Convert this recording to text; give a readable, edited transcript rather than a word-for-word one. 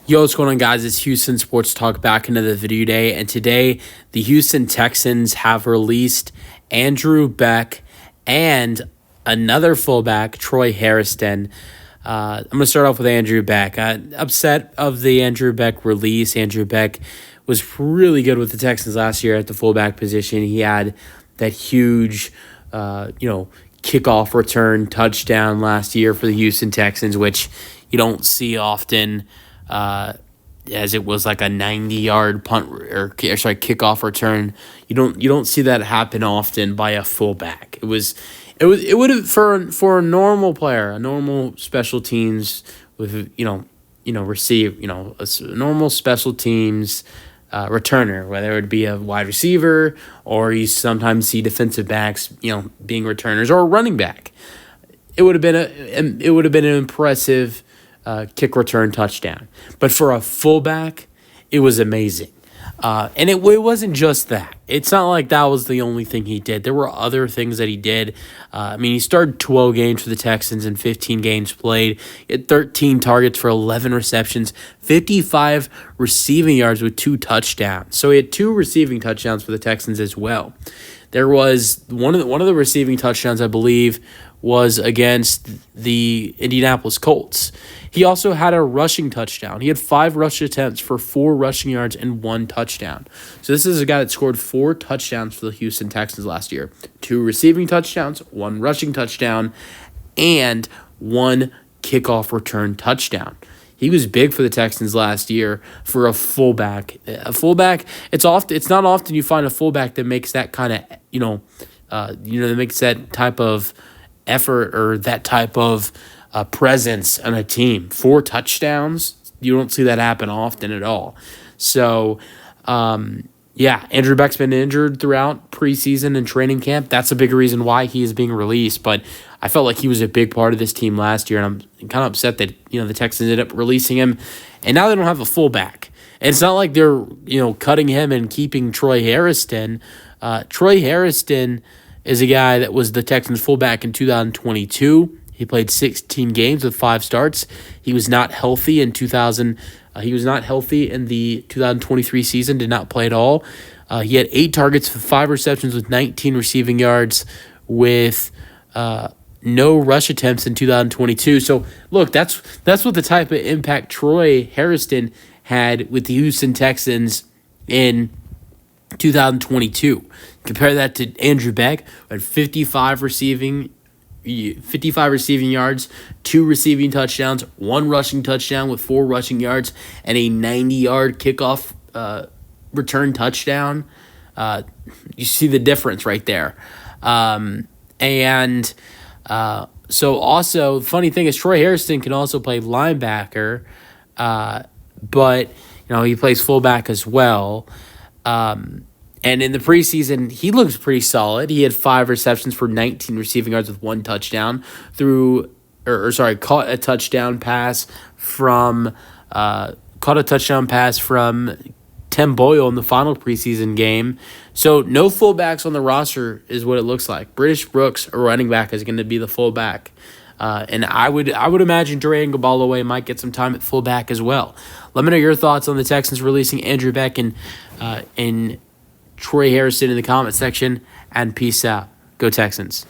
Yo, what's going on, guys? It's Houston Sports Talk back into the video day, and today the Houston Texans have released Andrew Beck and another fullback, Troy Hairston. I'm going to start off with Andrew Beck. Upset of the Andrew Beck release. Andrew Beck was really good with the Texans last year at the fullback position. He had that huge, kickoff return touchdown last year for the Houston Texans, which you don't see often. As it was like a 90-yard kickoff return. You don't see that happen often by a fullback. It would have for a normal player, a normal special teams with a normal special teams returner, whether it would be a wide receiver or you sometimes see defensive backs being returners or a running back. It would have been an impressive kick return touchdown. But for a fullback, it was amazing. And it wasn't just that. It's not like that was the only thing he did. There were other things that he did. He started 12 games for the Texans and 15 games played. He had 13 targets for 11 receptions, 55 receiving yards with 2 touchdowns. So he had 2 receiving touchdowns for the Texans as well. There was one of the receiving touchdowns, I believe, was against the Indianapolis Colts. He also had a rushing touchdown. He had 5 rush attempts for 4 rushing yards and 1 touchdown. So this is a guy that scored 4 touchdowns for the Houston Texans last year. 2 receiving touchdowns, 1 rushing touchdown, and 1 kickoff return touchdown. He was big for the Texans last year for a fullback. It's not often you find a fullback that makes that kind of that makes that type of effort or that type of presence on a team. 4 touchdowns, you don't see that happen often at all. So, Andrew Beck's been injured throughout preseason and training camp. That's a big reason why he is being released. But I felt like he was a big part of this team last year, and I'm kind of upset that the Texans ended up releasing him, and now they don't have a fullback. And it's not like they're cutting him and keeping Troy Hairston. Troy Hairston is a guy that was the Texans fullback in 2022. He played 16 games with 5 starts. He was not healthy in the 2023 season, did not play at all. He had 8 targets for 5 receptions with 19 receiving yards with no rush attempts in 2022. So, look, that's what the type of impact Troy Hairston had with the Houston Texans in 2022. Compare that to Andrew Beck, who had 55 receiving yards, 2 receiving touchdowns, 1 rushing touchdown with 4 rushing yards, and a 90-yard kickoff return touchdown. You see the difference right there. So also, the funny thing is Troy Hairston can also play linebacker, but he plays fullback as well. And in the preseason, he looks pretty solid. He had 5 receptions for 19 receiving yards with 1 touchdown caught a touchdown pass from Tim Boyle in the final preseason game. So no fullbacks on the roster is what it looks like. British Brooks, a running back, is going to be the fullback. And I would imagine Duran Gabalaway might get some time at fullback as well. Let me know your thoughts on the Texans releasing Andrew Beck and Troy Hairston in the comment section, and peace out. Go Texans.